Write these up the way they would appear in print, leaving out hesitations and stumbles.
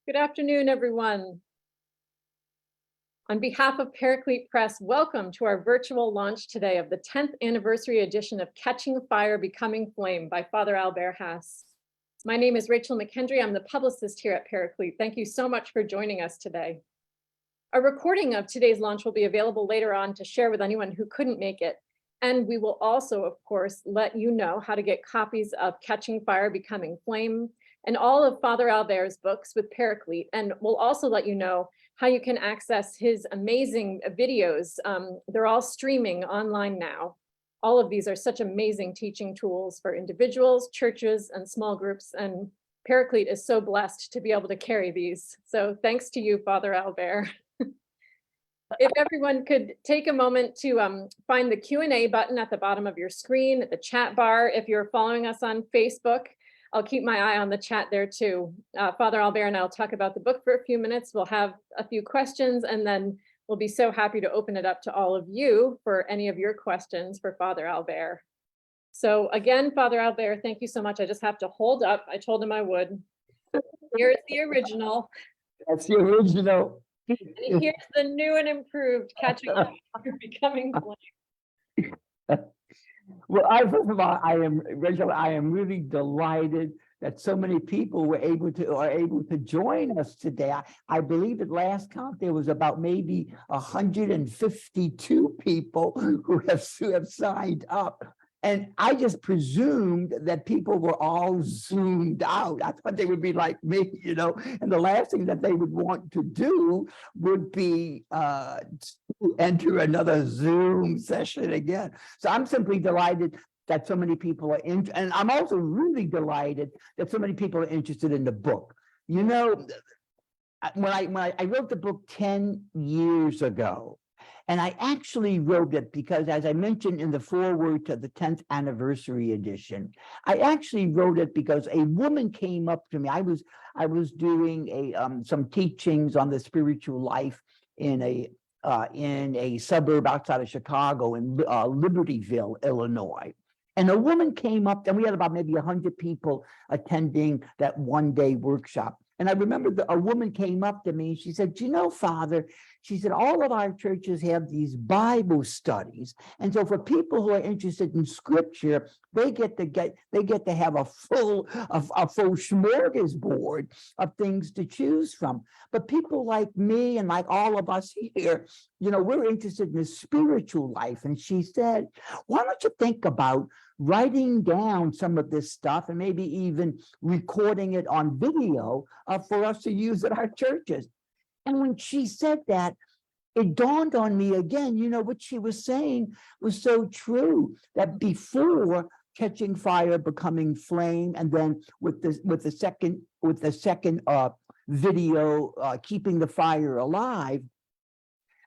Good afternoon, everyone. On behalf of Paraclete Press, welcome to our virtual launch today of the 10th anniversary edition of Catching Fire, Becoming Flame by Father Albert Haase. My name is Rachel McKendry. I'm the publicist here at Paraclete. Thank you so much for joining us today. A recording of today's launch will be available later on to share with anyone who couldn't make it. And we will also, of course, let you know how to get copies of Catching Fire, Becoming Flame, and all of Father Albert's books with Paraclete. And we'll also let you know how you can access his amazing videos. They're all streaming online now. All of these are such amazing teaching tools for individuals, churches, and small groups. And Paraclete is so blessed to be able to carry these. So thanks to you, Father Albert. If everyone could take a moment to find the Q&A button at the bottom of your screen, at the chat bar. If you're following us on Facebook, I'll keep my eye on the chat there too. Father Albert and I'll talk about the book for a few minutes. We'll have a few questions and then we'll be so happy to open it up to all of you for any of your questions for Father Albert. So again, Father Albert, thank you so much. I just have to hold up. I told him I would. Here's the original. That's the original. And here's the new and improved Catching Fire, Becoming Flame. Well, first of all, Rachel, I am really delighted that so many people are able to join us today. I believe at last count there was about maybe 152 people who have signed up. And I just presumed that people were all zoomed out. I thought they would be like me, and the last thing that they would want to do would be to enter another Zoom session again. So I'm simply delighted that so many people are in, and I'm also really delighted that so many people are interested in the book. When I wrote the book 10 years ago, and I actually wrote it because, as I mentioned in the foreword to the 10th anniversary edition, I actually wrote it because a woman came up to me. I was doing some teachings on the spiritual life in a suburb outside of Chicago in Libertyville, Illinois. And a woman came up, and we had about maybe 100 people attending that one-day workshop. And I remember a woman came up to me and she said, Father, she said, all of our churches have these Bible studies. And so for people who are interested in scripture, they get to have a full smorgasbord of things to choose from. But people like me and like all of us here, we're interested in the spiritual life. And she said, why don't you think about writing down some of this stuff and maybe even recording it on video for us to use at our churches. And when she said that, it dawned on me again, what she was saying was so true, that before Catching Fire, Becoming Flame, and then with the second video, Keeping the Fire Alive,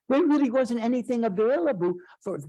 there really wasn't anything available for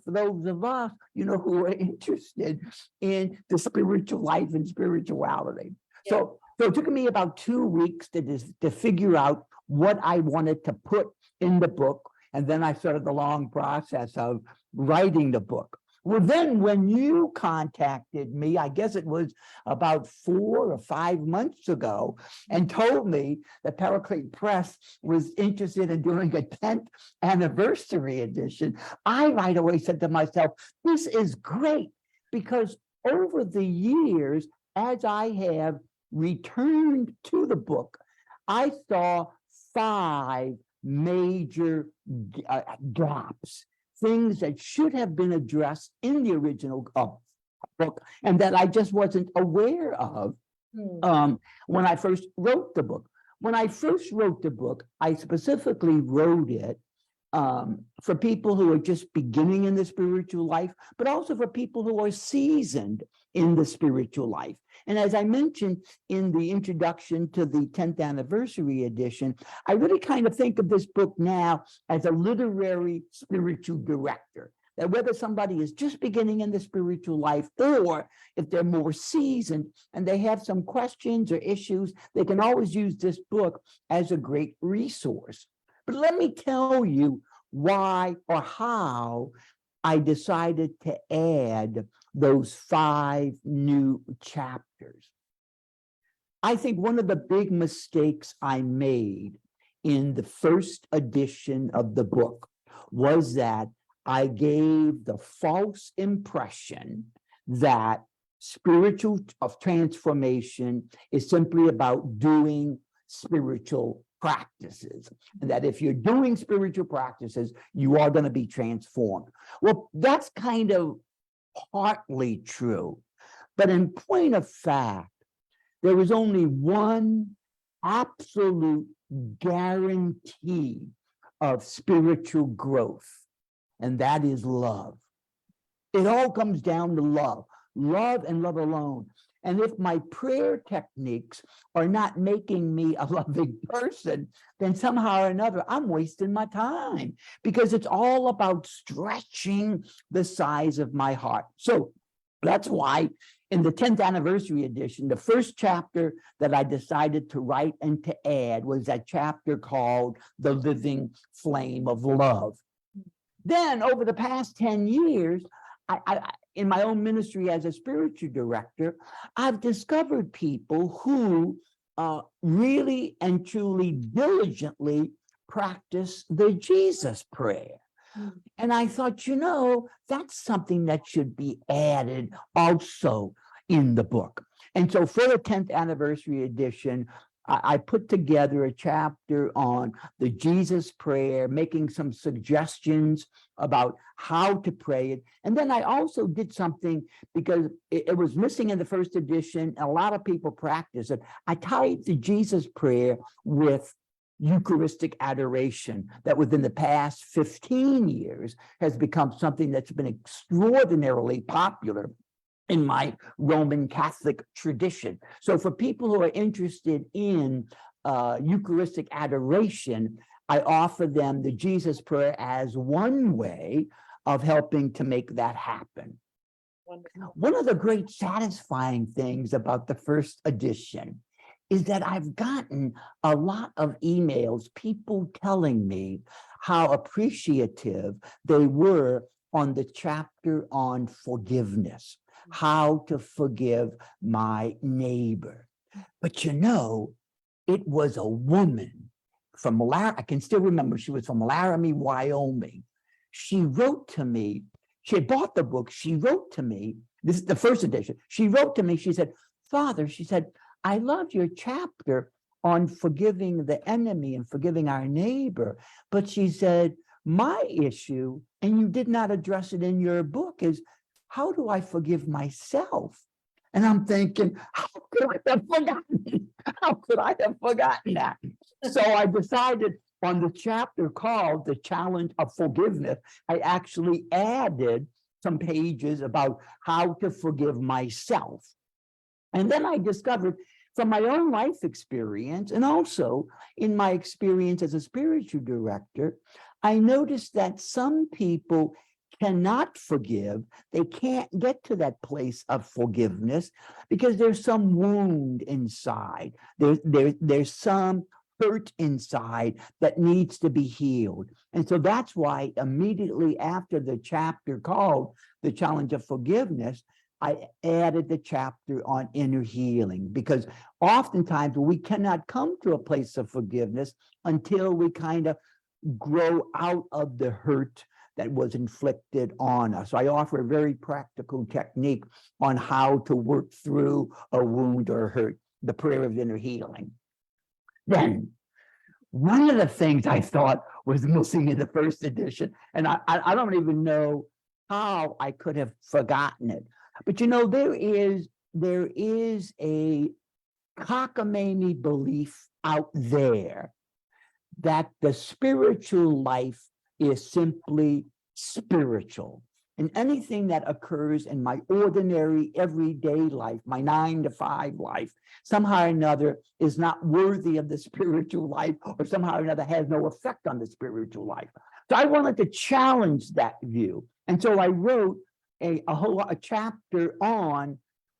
those of us, who are interested in the spiritual life and spirituality. Yeah. So it took me about 2 weeks to figure out what I wanted to put in the book. And then I started the long process of writing the book. Well, then when you contacted me, I guess it was about 4 or 5 months ago, and told me that Paraclete Press was interested in doing a 10th anniversary edition, I right away said to myself, this is great, because over the years, as I have returned to the book, I saw 5 major drops. Things that should have been addressed in the original book and that I just wasn't aware of when I first wrote the book. When I first wrote the book, I specifically wrote it for people who are just beginning in the spiritual life, but also for people who are seasoned in the spiritual life. And as I mentioned in the introduction to the 10th anniversary edition, I really kind of think of this book now as a literary spiritual director. That whether somebody is just beginning in the spiritual life, or if they're more seasoned and they have some questions or issues, they can always use this book as a great resource. But let me tell you why or how I decided to add those 5 new chapters. I think one of the big mistakes I made in the first edition of the book was that I gave the false impression that spiritual of transformation is simply about doing spiritual practices, and that if you're doing spiritual practices, you are going to be transformed. Well, that's kind of partly true, but in point of fact, there is only one absolute guarantee of spiritual growth, and that is love. It all comes down to love, love and love alone. And if my prayer techniques are not making me a loving person, then somehow or another, I'm wasting my time, because it's all about stretching the size of my heart. So that's why in the 10th anniversary edition, the first chapter that I decided to write and to add was that chapter called The Living Flame of Love. Then over the past 10 years, in my own ministry as a spiritual director, I've discovered people who really and truly diligently practice the Jesus prayer. And I thought, that's something that should be added also in the book. And so for the 10th anniversary edition, I put together a chapter on the Jesus prayer, making some suggestions about how to pray it. And then I also did something, because it was missing in the first edition, and a lot of people practice it. I tied the Jesus prayer with Eucharistic adoration that within the past 15 years has become something that's been extraordinarily popular in my Roman Catholic tradition. So for people who are interested in Eucharistic adoration, I offer them the Jesus prayer as one way of helping to make that happen. Wonderful. One of the great satisfying things about the first edition is that I've gotten a lot of emails, people telling me how appreciative they were on the chapter on forgiveness, how to forgive my neighbor. But it was a woman from I can still remember, she was from Laramie, Wyoming. She wrote to me, she had bought the book, she wrote to me, this is the first edition, she wrote to me, she said, Father, she said, I love your chapter on forgiving the enemy and forgiving our neighbor. But she said, my issue, and you did not address it in your book, is how do I forgive myself? And I'm thinking, how could I have forgotten? How could I have forgotten that? So I decided on the chapter called The Challenge of Forgiveness, I actually added some pages about how to forgive myself. And then I discovered from my own life experience, and also in my experience as a spiritual director, I noticed that some people cannot forgive. They can't get to that place of forgiveness because there's some wound inside. There's some hurt inside that needs to be healed. And so that's why immediately after the chapter called The Challenge of Forgiveness, I added the chapter on inner healing, because oftentimes we cannot come to a place of forgiveness until we kind of grow out of the hurt that was inflicted on us. So I offer a very practical technique on how to work through a wound or hurt, the prayer of inner healing. Then, one of the things I thought was missing in the first edition, and I don't even know how I could have forgotten it, but there is a cockamamie belief out there that the spiritual life is simply spiritual. And anything that occurs in my ordinary everyday life, my 9-to-5 life, somehow or another is not worthy of the spiritual life, or somehow or another has no effect on the spiritual life. So I wanted to challenge that view. And so I wrote a chapter on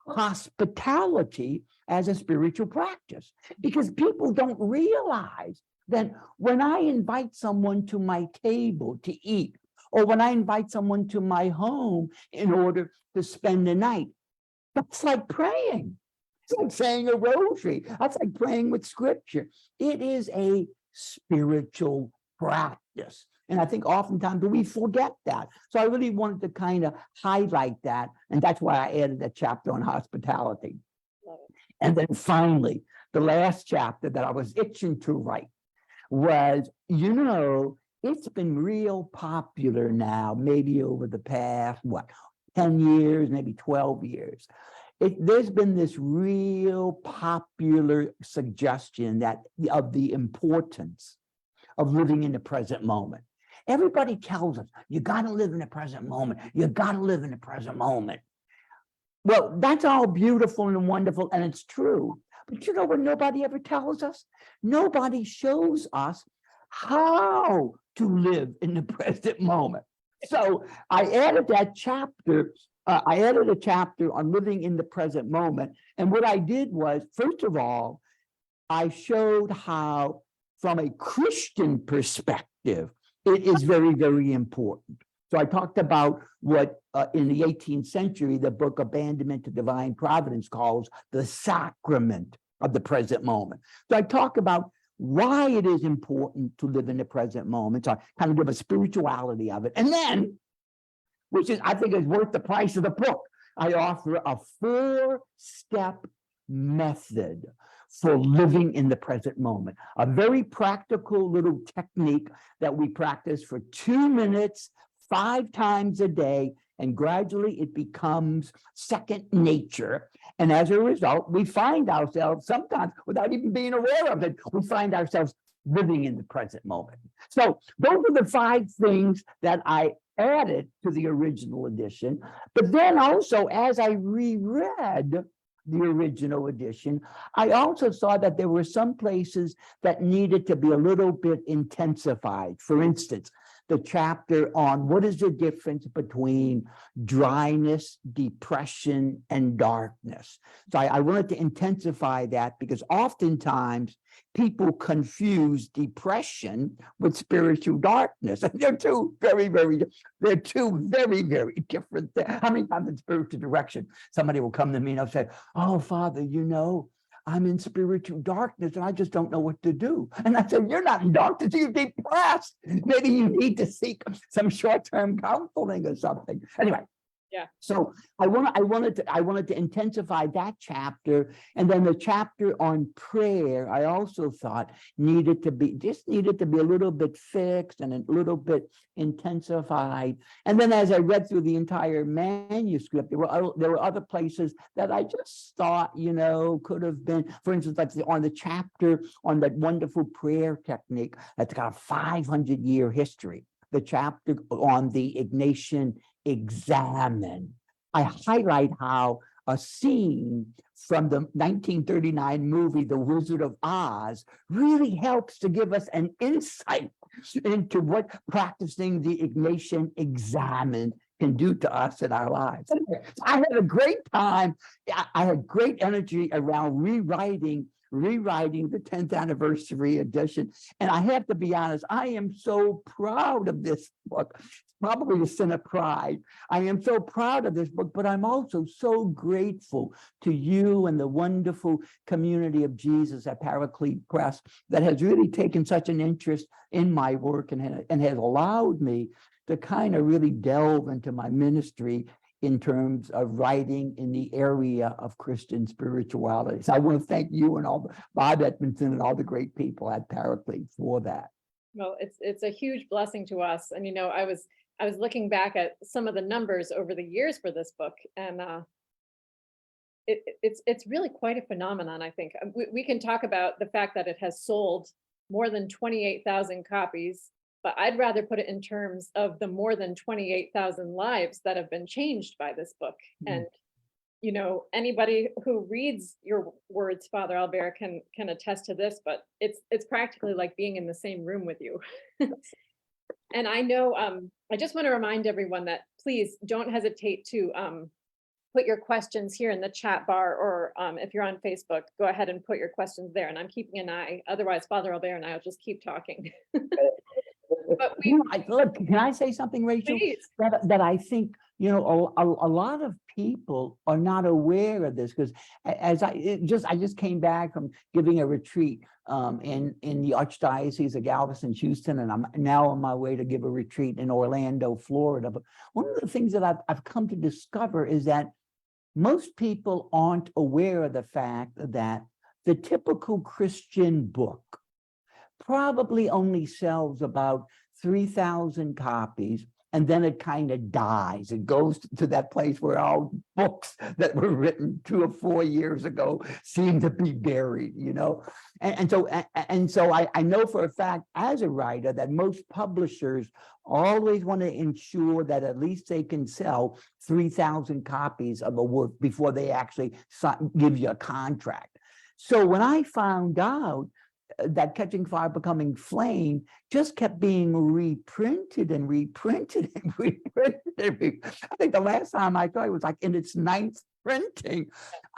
hospitality as a spiritual practice, because people don't realize that when I invite someone to my table to eat, or when I invite someone to my home in order to spend the night, that's like praying. It's like saying a rosary. That's like praying with scripture. It is a spiritual practice. And I think oftentimes we forget that. So I really wanted to kind of highlight that. And that's why I added a chapter on hospitality. And then finally, the last chapter that I was itching to write was, it's been real popular now, maybe over the past, 10 years, maybe 12 years. There's been this real popular suggestion that of the importance of living in the present moment. Everybody tells us, you got to live in the present moment. You got to live in the present moment. Well, that's all beautiful and wonderful, and it's true. But you know what nobody ever tells us? Nobody shows us how to live in the present moment. So I added that chapter. I added a chapter on living in the present moment. And what I did was, first of all, I showed how, from a Christian perspective, it is very, very important. So I talked about what in the 18th century, the book Abandonment to Divine Providence calls the sacrament of the present moment. So I talk about why it is important to live in the present moment. So I kind of give a spirituality of it. And then, which is, I think, is worth the price of the book, I offer a 4-step method for living in the present moment. A very practical little technique that we practice for 2 minutes, 5 times a day, and gradually it becomes second nature. And as a result, we find ourselves, sometimes without even being aware of it, we find ourselves living in the present moment. So those are the 5 things that I added to the original edition. But then also, as I reread the original edition, I also saw that there were some places that needed to be a little bit intensified. For instance, the chapter on what is the difference between dryness, depression, and darkness. So I wanted to intensify that because oftentimes people confuse depression with spiritual darkness. And they're two very, very different things. How many times in spiritual direction, somebody will come to me and they'll say, oh, Father, I'm in spiritual darkness and I just don't know what to do. And I said, you're not in darkness, you're depressed. Maybe you need to seek some short-term counseling or something. Anyway. Yeah. So I wanted to intensify that chapter, and then the chapter on prayer I also thought needed to be a little bit fixed and a little bit intensified. And then as I read through the entire manuscript, there were other places that I just thought could have been, for instance, like on the chapter on that wonderful prayer technique that's got a 500-year history. The chapter on the Ignatian examine. I highlight how a scene from the 1939 movie, The Wizard of Oz, really helps to give us an insight into what practicing the Ignatian examine can do to us in our lives. I had a great time. I had great energy around rewriting the 10th anniversary edition. And I have to be honest, I am so proud of this book. Probably a sin of pride. I am so proud of this book, but I'm also so grateful to you and the wonderful community of Jesus at Paraclete Press that has really taken such an interest in my work and has allowed me to kind of really delve into my ministry in terms of writing in the area of Christian spirituality. So I want to thank you and all Bob Edmondson and all the great people at Paraclete for that. Well, it's a huge blessing to us. And I was looking back at some of the numbers over the years for this book, and it's really quite a phenomenon, I think. We can talk about the fact that it has sold more than 28,000 copies, but I'd rather put it in terms of the more than 28,000 lives that have been changed by this book. And anybody who reads your words, Father Albert, can attest to this, but it's practically like being in the same room with you. And I know, I just want to remind everyone that please don't hesitate to put your questions here in the chat bar, or if you're on Facebook, go ahead and put your questions there. And I'm keeping an eye. Otherwise, Father Albert and I will just keep talking. But look, can I say something, Rachel? Please. That I think, a lot of people are not aware of this, because I just came back from giving a retreat in the Archdiocese of Galveston, Houston, and I'm now on my way to give a retreat in Orlando, Florida. But one of the things that I've come to discover is that most people aren't aware of the fact that the typical Christian book probably only sells about 3,000 copies, and then it kind of dies. It goes to that place where all books that were written 2 or 4 years ago seem to be buried, you know? And so I know for a fact as a writer that most publishers always want to ensure that at least they can sell 3,000 copies of a work before they actually give you a contract. So when I found out that Catching Fire Becoming Flame just kept being reprinted and reprinted and reprinted. I think the last time I saw it was like in its 9th printing.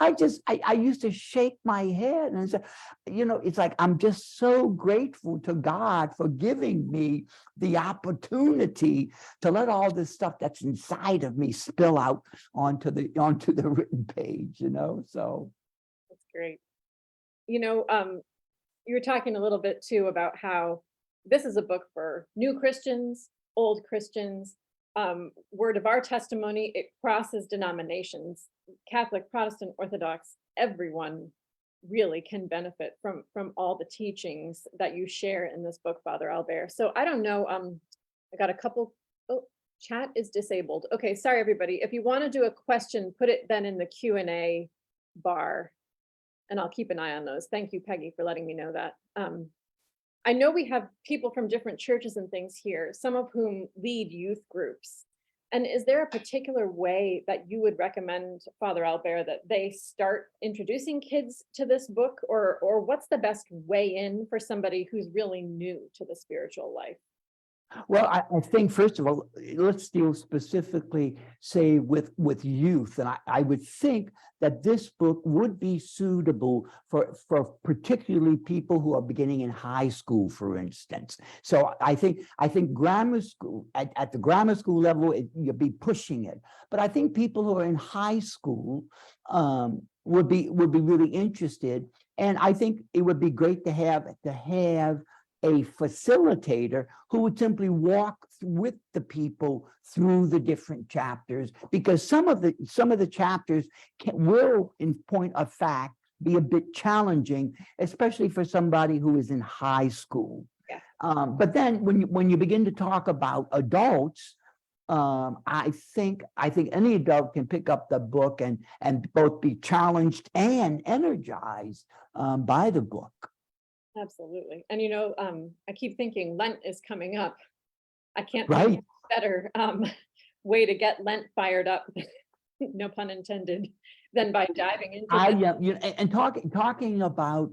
I used to shake my head and say, you know, it's like, I'm just so grateful to God for giving me the opportunity to let all this stuff that's inside of me spill out onto the written page, you know, so. That's great. You know, you were talking a little bit too about how this is a book for new Christians, old Christians. Word of our testimony, it crosses denominations, Catholic, Protestant, Orthodox. Everyone really can benefit from all the teachings that you share in this book, Father Albert. So I don't know, I got a couple. Oh, chat is disabled. Okay, sorry everybody. If you want to do a question, put it then in the Q&A bar, and I'll keep an eye on those. Thank you, Peggy, for letting me know that. I know we have people from different churches and things here, some of whom lead youth groups. And is there a particular way that you would recommend, Father Albert, that they start introducing kids to this book, or what's the best way in for somebody who's really new to the spiritual life? Well, I think, first of all, let's deal specifically, say, with youth. And I would think that this book would be suitable for particularly people who are beginning in high school, for instance. So I think grammar school, at the grammar school level, you'd be pushing it. But I think people who are in high school would be really interested. And I think it would be great to have a facilitator who would simply walk with the people through the different chapters, because some of the chapters will, in point of fact, be a bit challenging, especially for somebody who is in high school. Yeah. But then when you begin to talk about adults, I think any adult can pick up the book and both be challenged and energized by the book. Absolutely. And, you know, I keep thinking Lent is coming up. I can't Right. think of a better way to get Lent fired up, no pun intended, than by diving into this. And talking about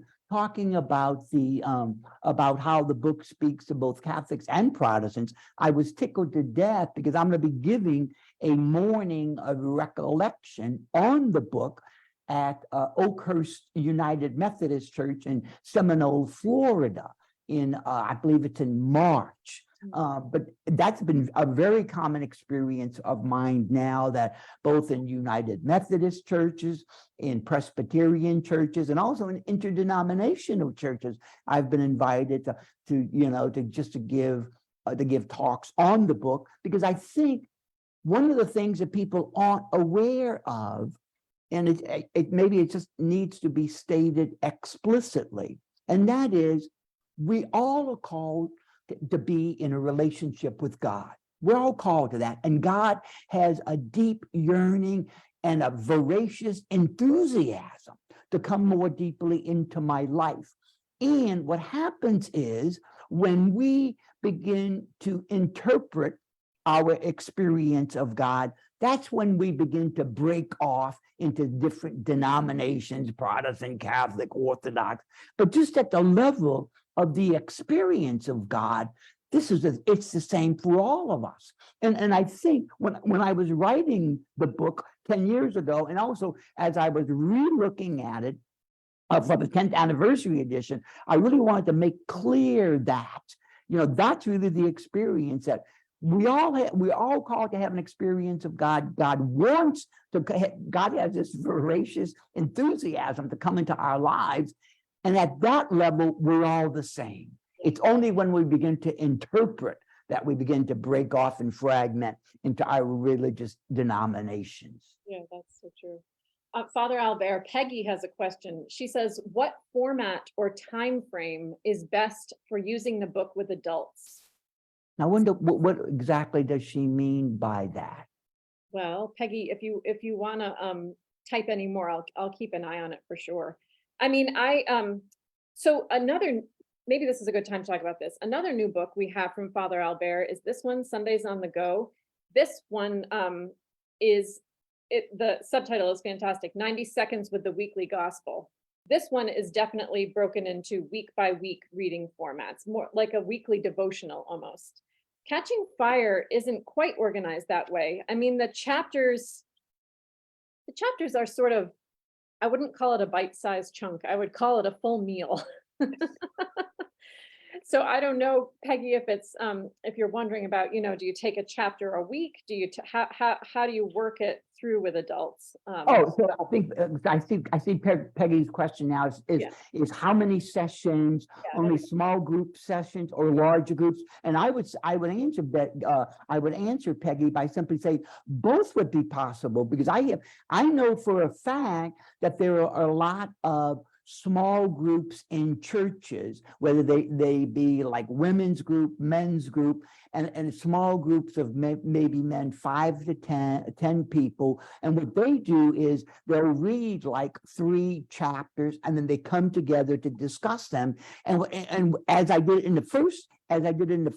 about how the book speaks to both Catholics and Protestants. I was tickled to death because I'm going to be giving a morning of recollection on the book at Oakhurst United Methodist Church in Seminole, Florida, in I believe it's in March. But that's been a very common experience of mine now, that both in United Methodist churches, in Presbyterian churches, and also in interdenominational churches, I've been invited to give talks on the book, because I think one of the things that people aren't aware of, and it just needs to be stated explicitly, and that is, we all are called to be in a relationship with God. We're all called to that, and God has a deep yearning and a voracious enthusiasm to come more deeply into my life. And what happens is, when we begin to interpret our experience of God, that's when we begin to break off into different denominations, Protestant, Catholic, Orthodox. But just at the level of the experience of God, it's the same for all of us. And I think when I was writing the book 10 years ago, and also as I was re-looking at it for the 10th anniversary edition, I really wanted to make clear that, that's really the experience, that we're all called to have an experience of God. God has this voracious enthusiasm to come into our lives. And at that level, we're all the same. It's only when we begin to interpret that we begin to break off and fragment into our religious denominations. Yeah, that's so true. Father Albert, Peggy has a question. She says, what format or time frame is best for using the book with adults? Now, I wonder what exactly does she mean by that? Well, Peggy, if you want to type any more, I'll keep an eye on it for sure. I mean, so maybe this is a good time to talk about this. Another new book we have from Father Albert is this one, Sundays on the Go. This one the subtitle is fantastic, 90 Seconds with the Weekly Gospel. This one is definitely broken into week by week reading formats, more like a weekly devotional almost. Catching Fire isn't quite organized that way. I mean, the chapters are sort of, I wouldn't call it a bite-sized chunk. I would call it a full meal. So I don't know, Peggy, if you're wondering about, do you take a chapter a week? Do you how do you work it through with adults? So I see Peggy's question now is how many sessions, only small group sessions or larger groups? And I would answer Peggy by simply saying both would be possible, because I know for a fact that there are a lot of small groups in churches, whether they be like women's group, men's group, and small groups of maybe men 5 to 10 people. And what they do is they'll read like 3 chapters, and then they come together to discuss them. And as I did in the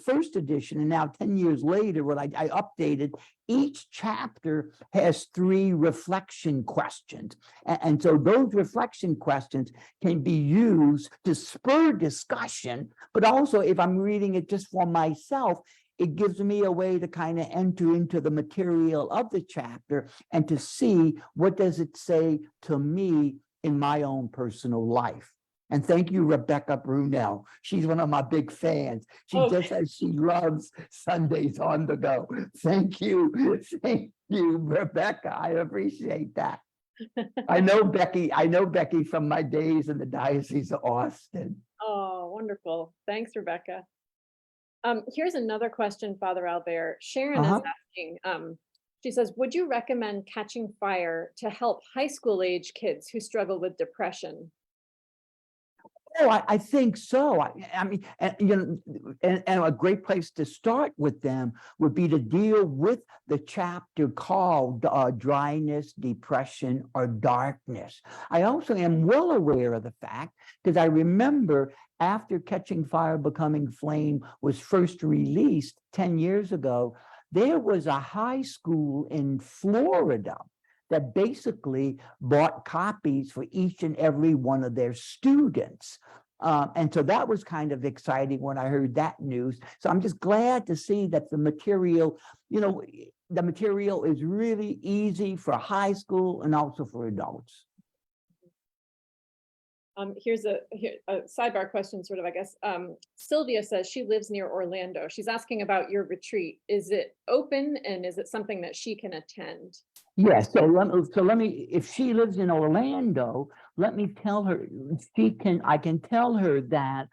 first edition, and now 10 years later, when I updated, each chapter has 3 reflection questions. And so those reflection questions can be used to spur discussion, but also if I'm reading it just for myself, it gives me a way to kind of enter into the material of the chapter and to see what does it say to me in my own personal life. And thank you, Rebecca Brunel. She's one of my big fans. She just says she loves Sundays on the Go. Thank you, Rebecca. I appreciate that. I know Becky from my days in the Diocese of Austin. Oh, wonderful. Thanks, Rebecca. Here's another question, Father Albert. Sharon is asking, she says, would you recommend Catching Fire to help high school age kids who struggle with depression? Oh, I think so. I mean, and a great place to start with them would be to deal with the chapter called Dryness, Depression, or Darkness. I also am well aware of the fact, because I remember after Catching Fire, Becoming Flame was first released 10 years ago, there was a high school in Florida that basically bought copies for each and every one of their students. And so that was kind of exciting when I heard that news. So I'm just glad to see that the material is really easy for high school and also for adults. Here's a sidebar question, sort of, I guess. Sylvia says she lives near Orlando. She's asking about your retreat. Is it open, and is it something that she can attend? Yes. So let me, if she lives in Orlando, let me tell her, I can tell her that,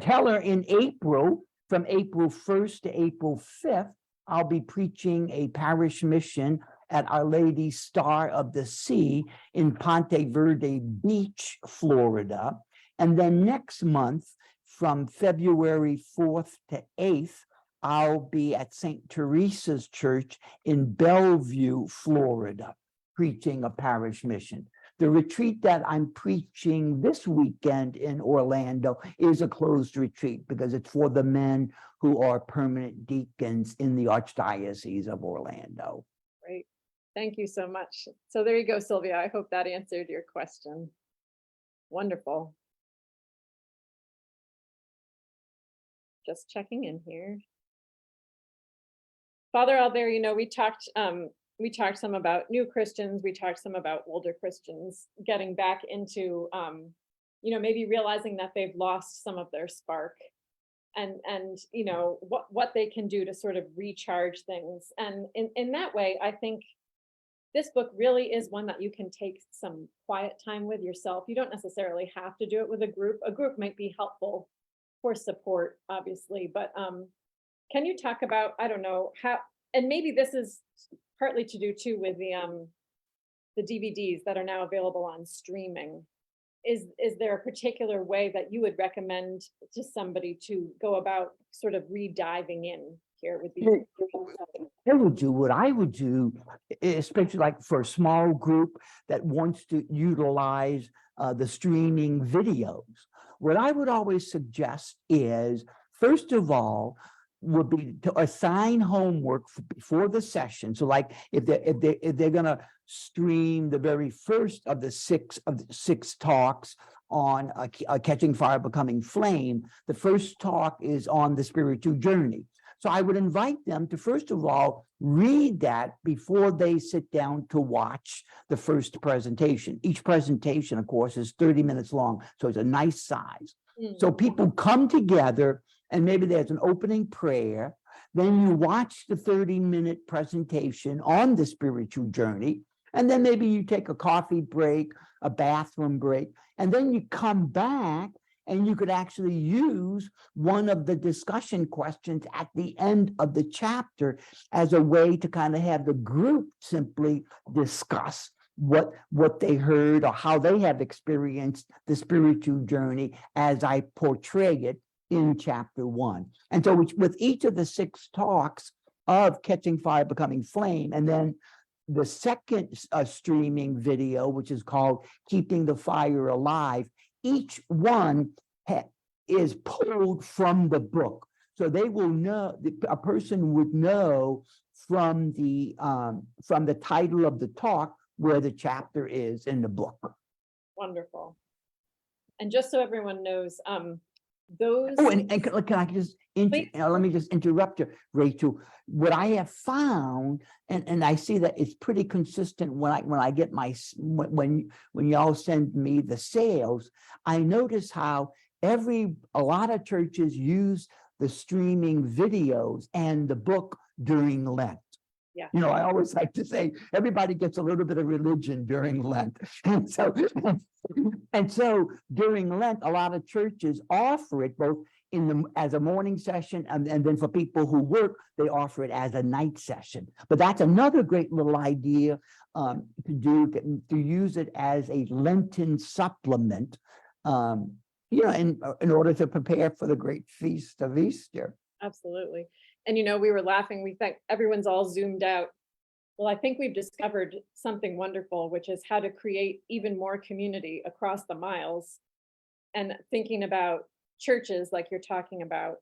tell her in April, from April 1st to April 5th, I'll be preaching a parish mission at Our Lady Star of the Sea in Ponte Verde Beach, Florida. And then next month, from February 4th to 8th, I'll be at St. Teresa's Church in Bellevue, Florida, preaching a parish mission. The retreat that I'm preaching this weekend in Orlando is a closed retreat because it's for the men who are permanent deacons in the Archdiocese of Orlando. Great. Thank you so much. So there you go, Sylvia. I hope that answered your question. Wonderful. Just checking in here. Father Albert, we talked some about new Christians. We talked some about older Christians getting back into, maybe realizing that they've lost some of their spark. and you know, what they can do to sort of recharge things. And in that way, I think this book really is one that you can take some quiet time with yourself. You don't necessarily have to do it with a group. A group might be helpful for support, obviously, but can you talk about, I don't know, how, and maybe this is partly to do too with the DVDs that are now available on streaming. Is there a particular way that you would recommend to somebody to go about sort of re-diving in here with these? What I would do, especially like for a small group that wants to utilize the streaming videos, what I would always suggest is, first of all, would be to assign homework before the session. So like if they're gonna stream the very first of the six talks on Catching Fire, Becoming Flame, the first talk is on the spiritual journey. So I would invite them to, first of all, read that before they sit down to watch the first presentation. Each presentation, of course, is 30 minutes long, so it's a nice size. So people come together, and maybe there's an opening prayer. Then you watch the 30-minute presentation on the spiritual journey, and then maybe you take a coffee break, a bathroom break, and then you come back and you could actually use one of the discussion questions at the end of the chapter as a way to kind of have the group simply discuss what they heard or how they have experienced the spiritual journey as I portray it in chapter 1. And so with each of the 6 talks of Catching Fire, Becoming Flame, and then the second streaming video, which is called Keeping the Fire Alive, each one is pulled from the book. So they will know, a person would know from the title of the talk where the chapter is in the book. Wonderful. And just so everyone knows, those. Oh, and can I just let me just interrupt you, Rachel. What I have found, and I see that it's pretty consistent when I get when y'all send me the sales, I notice how a lot of churches use the streaming videos and the book during Lent. Yeah. You know, I always like to say everybody gets a little bit of religion during Lent. And so during Lent, a lot of churches offer it both as a morning session, and then for people who work, they offer it as a night session. But that's another great little idea to use it as a Lenten supplement, you know, in order to prepare for the great feast of Easter. Absolutely. And, you know, we were laughing. We think everyone's all zoomed out. Well, I think we've discovered something wonderful, which is how to create even more community across the miles. And thinking about churches like you're talking about,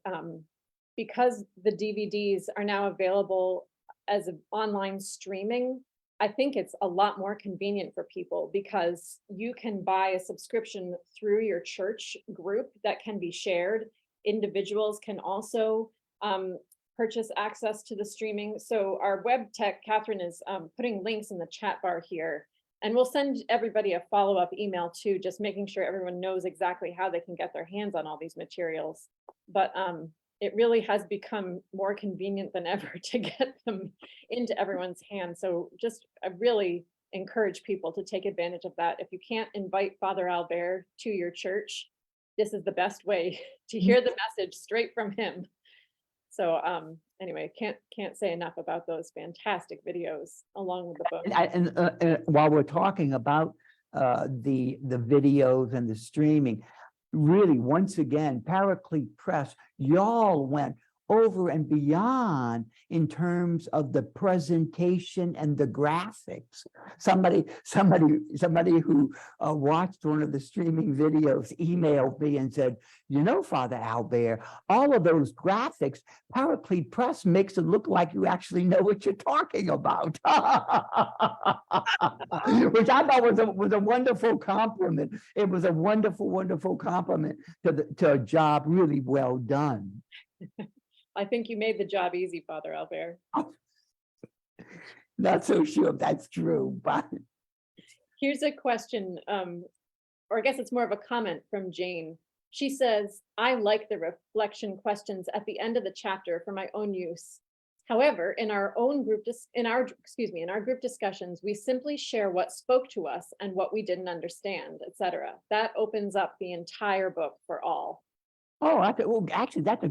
because the DVDs are now available as an online streaming, I think it's a lot more convenient for people because you can buy a subscription through your church group that can be shared. Individuals can also purchase access to the streaming. So our web tech, Catherine, is putting links in the chat bar here, and we'll send everybody a follow-up email too, just making sure everyone knows exactly how they can get their hands on all these materials. But it really has become more convenient than ever to get them into everyone's hands. So just I really encourage people to take advantage of that. If you can't invite Father Albert to your church, this is the best way to hear the message straight from him. So anyway, can't say enough about those fantastic videos along with the book. And while we're talking about the videos and the streaming, really, once again, Paraclete Press, y'all went over and beyond in terms of the presentation and the graphics. Somebody who watched one of the streaming videos emailed me and said, you know, Father Albert, all of those graphics, Paraclete Press makes it look like you actually know what you're talking about. Which I thought was a wonderful compliment. It was a wonderful, wonderful compliment to a job really well done. I think you made the job easy, Father Albert. Not so sure if that's true, but. Here's a question, or I guess it's more of a comment from Jane. She says, I like the reflection questions at the end of the chapter for my own use. However, in our group discussions, we simply share what spoke to us and what we didn't understand, etc. That opens up the entire book for all. Oh, well, actually, that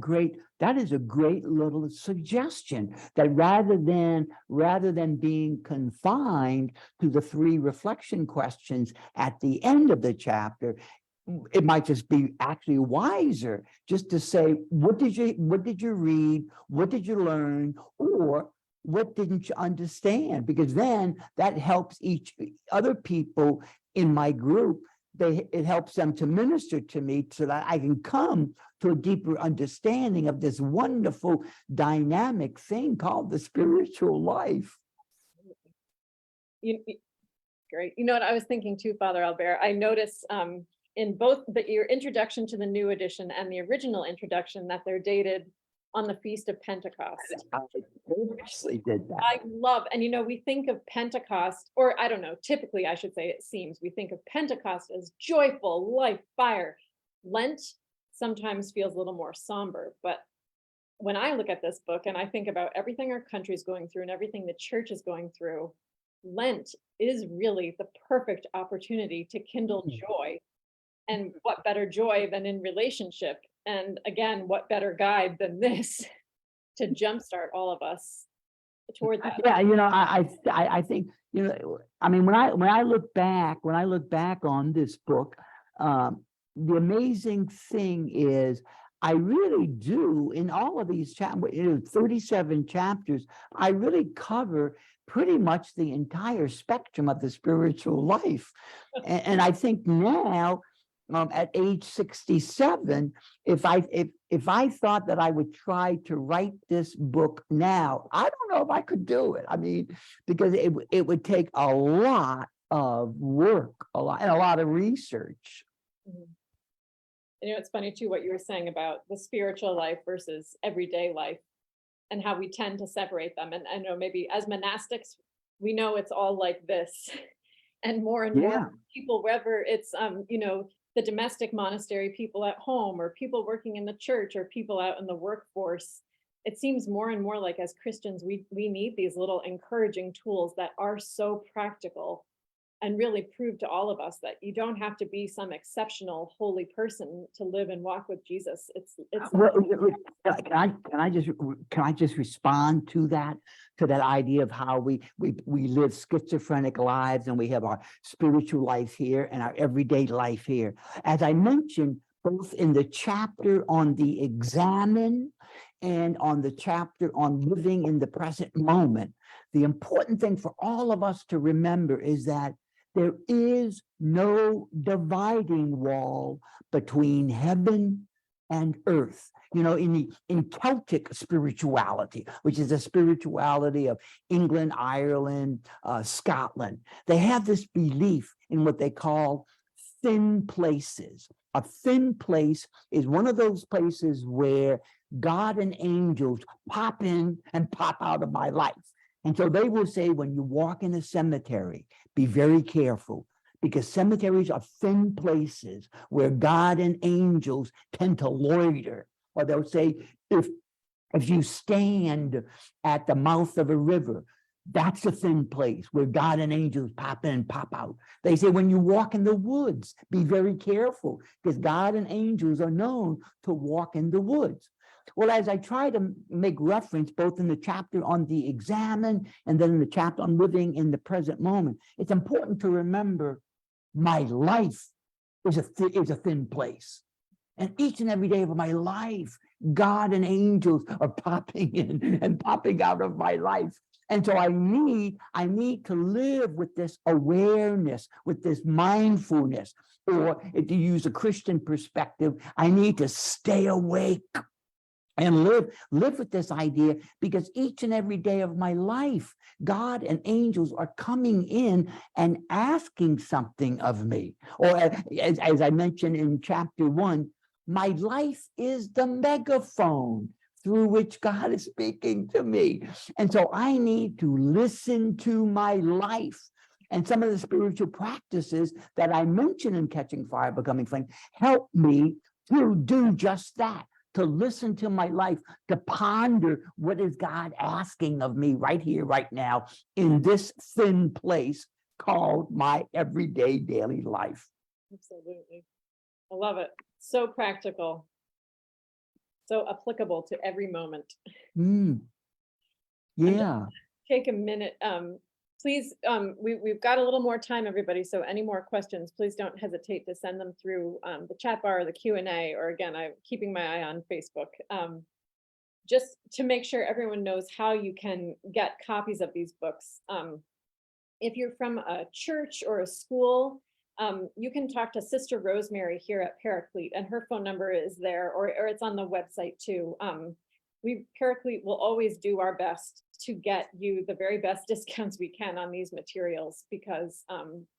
is a great little suggestion, that rather than being confined to the 3 reflection questions at the end of the chapter, it might just be actually wiser just to say, what did you read? What did you learn? Or what didn't you understand? Because then that helps each other people in my group. It helps them to minister to me so that I can come to a deeper understanding of this wonderful dynamic thing called the spiritual life. Great. You know what I was thinking too, Father Albert? I noticed in both your introduction to the new edition and the original introduction that they're dated on the Feast of Pentecost. I purposely did that. I love, and we think of Pentecost, or I don't know, typically I should say, it seems, we think of Pentecost as joyful, life, fire. Lent sometimes feels a little more somber, but when I look at this book and I think about everything our country's going through and everything the church is going through, Lent is really the perfect opportunity to kindle joy. And what better joy than in relationship? And again, what better guide than this to jumpstart all of us toward that? Yeah, I think, I mean, when I look back on this book, the amazing thing is I really do, in all of these 37 chapters, I really cover pretty much the entire spectrum of the spiritual life. And I think now, at age 67, if I thought that I would try to write this book now, I don't know if I could do it. I mean, because it would take a lot of work, and a lot of research. Mhm. It's funny too what you were saying about the spiritual life versus everyday life and how we tend to separate them. And I know maybe as monastics, we know it's all like this, and more people, whether it's the domestic monastery, people at home, or people working in the church, or people out in the workforce. It seems more and more like as Christians, we need these little encouraging tools that are so practical and really prove to all of us that you don't have to be some exceptional holy person to live and walk with Jesus. Well, can I just respond to that idea of how we live schizophrenic lives, and we have our spiritual life here and our everyday life here. As I mentioned, both in the chapter on the examine and on the chapter on living in the present moment, the important thing for all of us to remember is that there is no dividing wall between heaven and earth. In Celtic spirituality, which is a spirituality of England, Ireland, Scotland, they have this belief in what they call thin places. A thin place is one of those places where God and angels pop in and pop out of my life. And so they will say, when you walk in a cemetery, be very careful, because cemeteries are thin places where God and angels tend to loiter. Or they'll say, if you stand at the mouth of a river, that's a thin place where God and angels pop in and pop out. They say, when you walk in the woods, be very careful, because God and angels are known to walk in the woods. Well, as I try to make reference both in the chapter on the examine and then in the chapter on living in the present moment, it's important to remember my life is a thin place. And each and every day of my life, God and angels are popping in and popping out of my life. And so I need to live with this awareness, with this mindfulness, or if you use a Christian perspective, I need to stay awake and live with this idea, because each and every day of my life, God and angels are coming in and asking something of me. Or as I mentioned in chapter 1, my life is the megaphone through which God is speaking to me. And so I need to listen to my life. And some of the spiritual practices that I mentioned in Catching Fire, Becoming Flame help me to do just that, to listen to my life, to ponder what is God asking of me right here, right now, in this thin place called my everyday daily life. Absolutely. I love it. So practical. So applicable to every moment. Yeah. Take a minute. Please, we've got a little more time, everybody. So any more questions, please don't hesitate to send them through the chat bar or the Q&A, or again, I'm keeping my eye on Facebook. Just to make sure everyone knows how you can get copies of these books. If you're from a church or a school, you can talk to Sister Rosemary here at Paraclete, and her phone number is there, or it's on the website too. Paraclete will always do our best to get you the very best discounts we can on these materials, because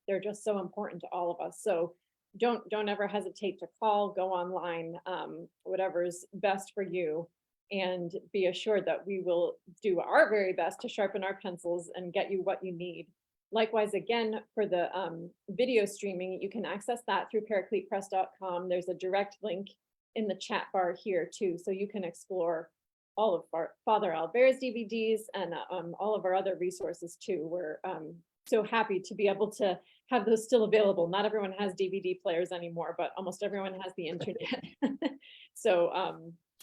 they're just so important to all of us. So don't ever hesitate to call, go online, whatever's best for you, and be assured that we will do our very best to sharpen our pencils and get you what you need. Likewise, again, for the video streaming, you can access that through paracletepress.com. There's a direct link in the chat bar here too, so you can explore all of our Father Albert's DVDs and all of our other resources too. We're so happy to be able to have those still available. Not everyone has DVD players anymore, but almost everyone has the internet. So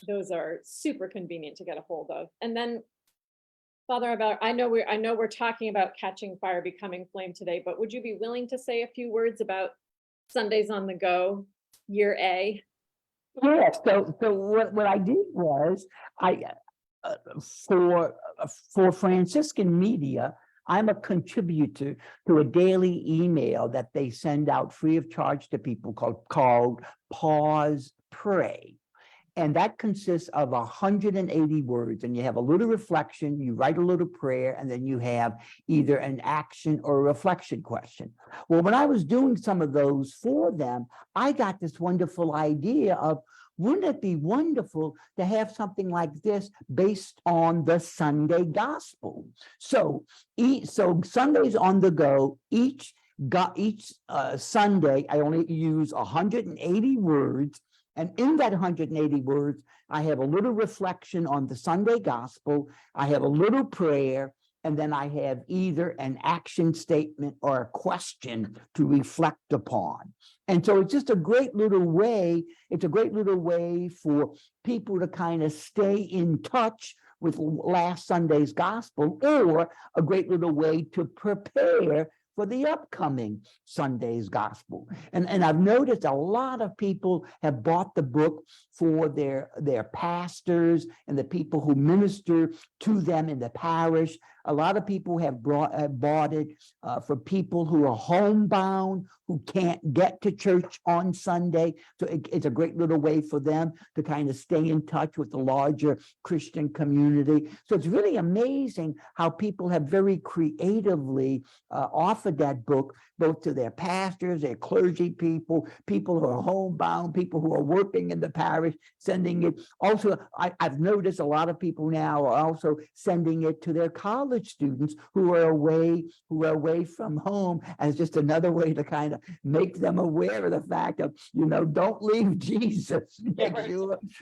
those are super convenient to get a hold of. And then, Father Albert, I know we're talking about Catching Fire, Becoming Flame today, but would you be willing to say a few words about Sundays on the Go, Year A? Yeah, so what I did was for Franciscan Media, I'm a contributor to a daily email that they send out free of charge to people called Pause Pray. And that consists of 180 words, and you have a little reflection, you write a little prayer, and then you have either an action or a reflection question. Well, when I was doing some of those for them, I got this wonderful idea of, wouldn't it be wonderful to have something like this based on the Sunday gospel? So Sundays on the Go, each Sunday, I only use 180 words. And in that 180 words, I have a little reflection on the Sunday gospel, I have a little prayer, and then I have either an action statement or a question to reflect upon. And so it's just a great little way, for people to kind of stay in touch with last Sunday's gospel, or a great little way to prepare for the upcoming Sunday's gospel. And I've noticed a lot of people have bought the book for their pastors and the people who minister to them in the parish. A lot of people have bought it for people who are homebound, who can't get to church on Sunday. So it's a great little way for them to kind of stay in touch with the larger Christian community. So it's really amazing how people have very creatively offered that book, both to their pastors, their clergy people, people who are homebound, people who are working in the parish, sending it. Also, I've noticed a lot of people now are also sending it to their college students who are away from home, as just another way to kind of make them aware of the fact of, don't leave Jesus.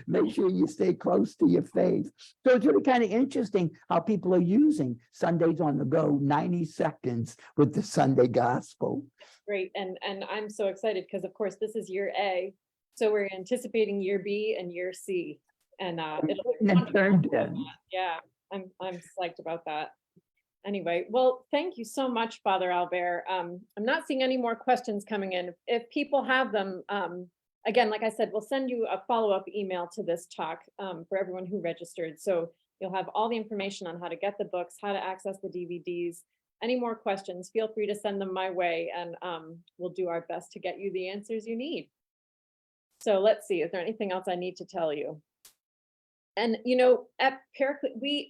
Make sure you stay close to your faith. So it's really kind of interesting how people are using Sundays on the Go, 90 seconds with the Sunday gospel. Great. And I'm so excited because, of course, this is Year A. So we're anticipating Year B and Year C. And it'll be turned in. Yeah, I'm psyched about that. Anyway, well, thank you so much, Father Albert. I'm not seeing any more questions coming in. If people have them, again, like I said, we'll send you a follow-up email to this talk for everyone who registered. So you'll have all the information on how to get the books, how to access the DVDs. Any more questions, feel free to send them my way, and we'll do our best to get you the answers you need. So let's see, is there anything else I need to tell you? And at Paraclete,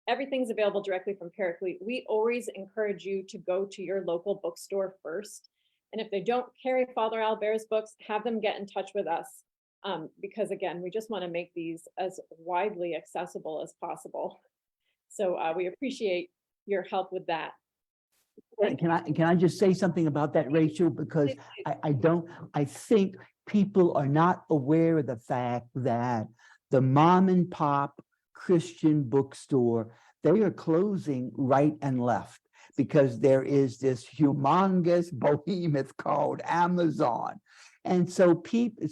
everything's available directly from Paraclete. We always encourage you to go to your local bookstore first. And if they don't carry Father Albert's books, have them get in touch with us. Because again, we just want to make these as widely accessible as possible. So we appreciate your help with that. Can I just say something about that, Rachel? Because I think people are not aware of the fact that the mom and pop Christian bookstore, they are closing right and left because there is this humongous behemoth called Amazon. And so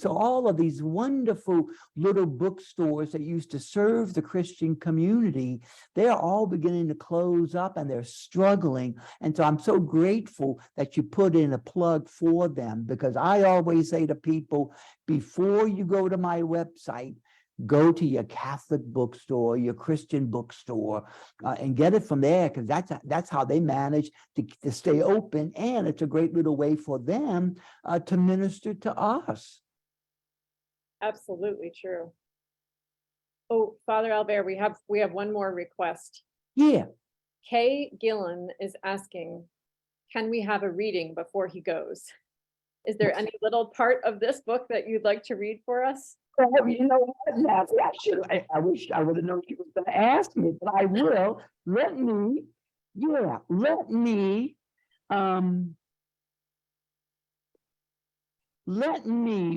all of these wonderful little bookstores that used to serve the Christian community, they're all beginning to close up and they're struggling. And so I'm so grateful that you put in a plug for them, because I always say to people, before you go to my website, go to your Catholic bookstore, your Christian bookstore, and get it from there, because that's how they manage to stay open, and it's a great little way for them to minister to us. Absolutely true. Oh, Father Albert, we have one more request. Yeah. Kay Gillen is asking, can we have a reading before he goes? Is there any little part of this book that you'd like to read for us? Well, you know what, Nancy, I wish I would have known you was going to ask me, but I will. Let me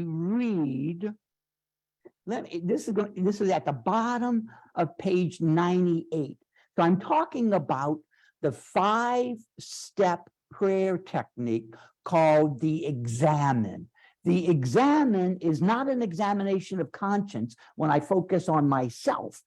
read. This is at the bottom of page 98. So I'm talking about the 5-step prayer technique called the examine. The examine is not an examination of conscience when I focus on myself.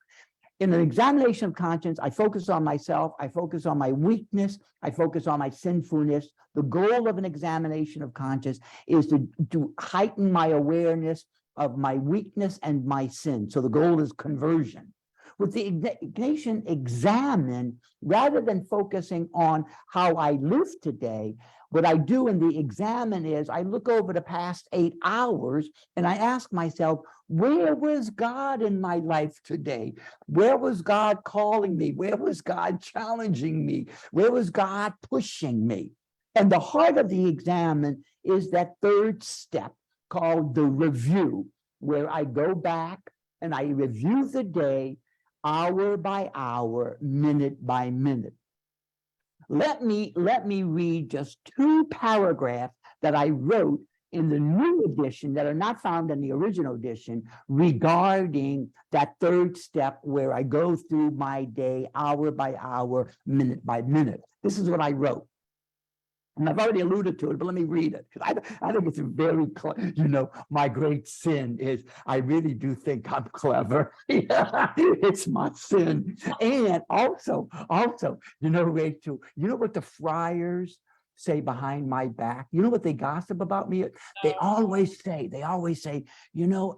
In an examination of conscience, I focus on myself, I focus on my weakness, I focus on my sinfulness. The goal of an examination of conscience is to heighten my awareness of my weakness and my sin. So the goal is conversion. With the Ignatian examine, rather than focusing on how I live today, what I do in the examine is I look over the past 8 hours and I ask myself, where was God in my life today? Where was God calling me? Where was God challenging me? Where was God pushing me? And the heart of the examine is that 3rd step called the review, where I go back and I review the day hour by hour, minute by minute. Let me read just 2 paragraphs that I wrote in the new edition that are not found in the original edition regarding that 3rd step where I go through my day hour by hour, minute by minute. This is what I wrote. And I've already alluded to it, but let me read it. I think it's very, my great sin is I really do think I'm clever. It's my sin. And also, Rachel, you know what the friars say behind my back? You know what they gossip about me? They always say,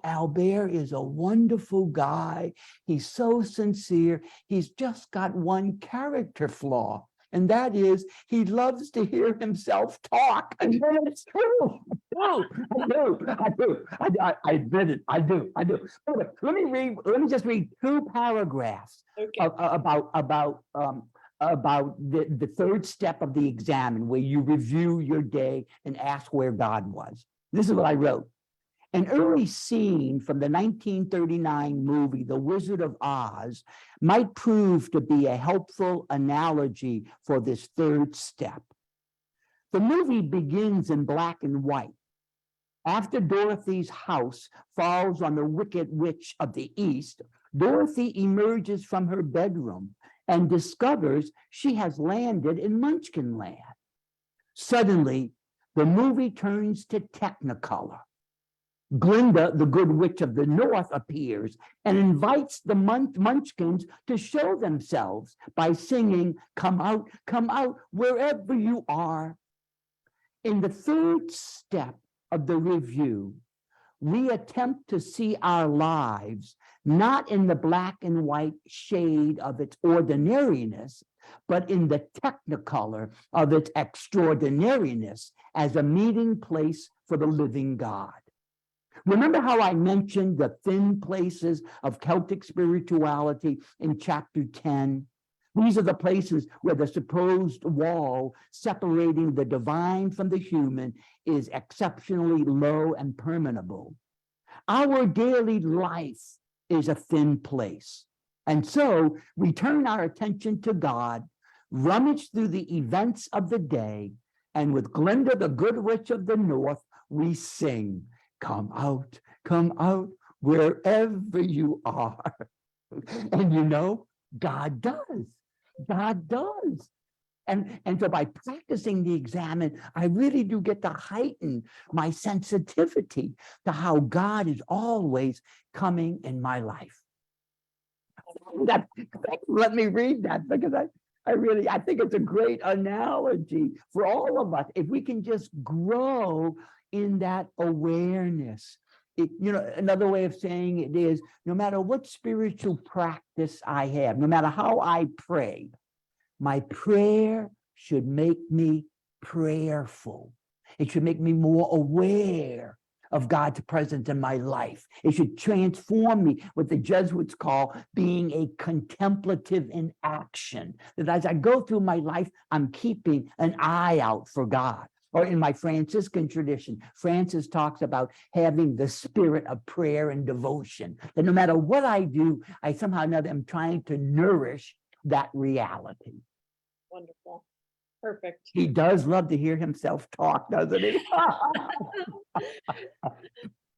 Albert is a wonderful guy. He's so sincere. He's just got one character flaw. And that is, he loves to hear himself talk. And it's true. I admit it. I do. Let me just read 2 paragraphs about the 3rd step of the examine, where you review your day and ask where God was. This is what I wrote. An early scene from the 1939 movie, The Wizard of Oz, might prove to be a helpful analogy for this 3rd step. The movie begins in black and white. After Dorothy's house falls on the Wicked Witch of the East, Dorothy emerges from her bedroom and discovers she has landed in Munchkin Land. Suddenly, the movie turns to Technicolor. Glinda, the Good Witch of the North, appears and invites the Munchkins to show themselves by singing, come out, wherever you are." In the 3rd step of the review, we attempt to see our lives not in the black and white shade of its ordinariness, but in the technicolor of its extraordinariness as a meeting place for the living God. Remember how I mentioned the thin places of Celtic spirituality in chapter 10? These are the places where the supposed wall separating the divine from the human is exceptionally low and permeable. Our daily life is a thin place. And so we turn our attention to God, rummage through the events of the day, and with Glinda, the good witch of the north, we sing, come out, wherever you are. And you know, God does. God does. And so by practicing the examine, I really do get to heighten my sensitivity to how God is always coming in my life. Let me read that, because I think it's a great analogy for all of us. If we can just grow in that awareness. Another way of saying it is, no matter what spiritual practice I have, no matter how I pray, my prayer should make me prayerful. It should make me more aware of God's presence in my life. It should transform me, what the Jesuits call being a contemplative in action. That as I go through my life, I'm keeping an eye out for God. Or in my Franciscan tradition, Francis talks about having the spirit of prayer and devotion. That no matter what I do, I somehow or another am trying to nourish that reality. Wonderful. Perfect. He does love to hear himself talk, doesn't he?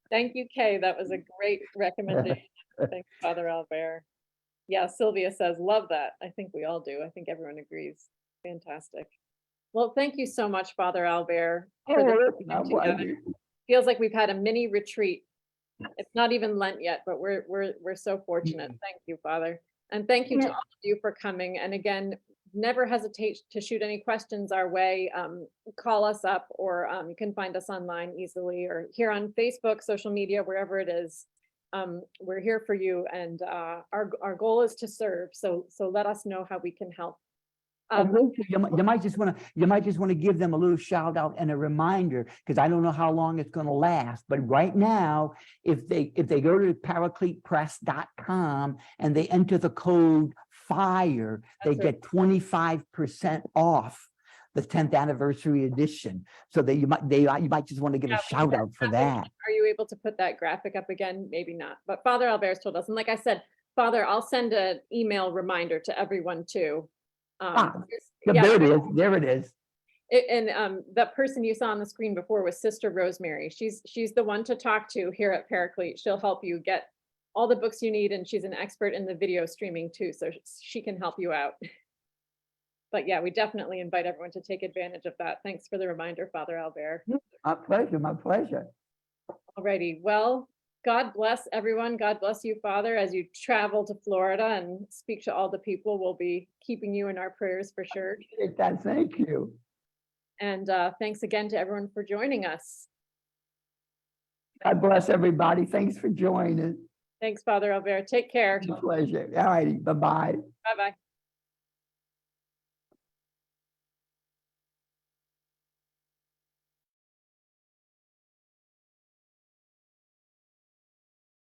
Thank you, Kay. That was a great recommendation. Thanks, Father Albert. Yeah, Sylvia says, love that. I think we all do. I think everyone agrees. Fantastic. Well, thank you so much, Father Albert. Feels like we've had a mini retreat. It's not even Lent yet, but we're so fortunate. Thank you, Father. And thank you to all of you for coming. And again, never hesitate to shoot any questions our way. Call us up, or you can find us online easily, or here on Facebook, social media, wherever it is. We're here for you, and our goal is to serve. So let us know how we can help. You might just want to give them a little shout out and a reminder, because I don't know how long it's going to last. But right now, if they go to paracletepress.com and they enter the code FIRE, they get 25% off the 10th anniversary edition. So that you might just want to give a shout out for that. Are you able to put that graphic up again? Maybe not. But Father Albert's told us, and like I said, Father, I'll send an email reminder to everyone too. There it is. And that person you saw on the screen before was Sister Rosemary. She's the one to talk to here at Paraclete. She'll help you get all the books you need, and she's an expert in the video streaming too, so she can help you out. But yeah, we definitely invite everyone to take advantage of that. Thanks for the reminder, Father Albert. My pleasure, my pleasure. Alrighty, well, God bless everyone. God bless you, Father, as you travel to Florida and speak to all the people. We'll be keeping you in our prayers for sure. Thank you. And thanks again to everyone for joining us. God bless everybody. Thanks for joining. Thanks, Father Albert. Take care. It's a pleasure. All righty. Bye-bye. Bye-bye.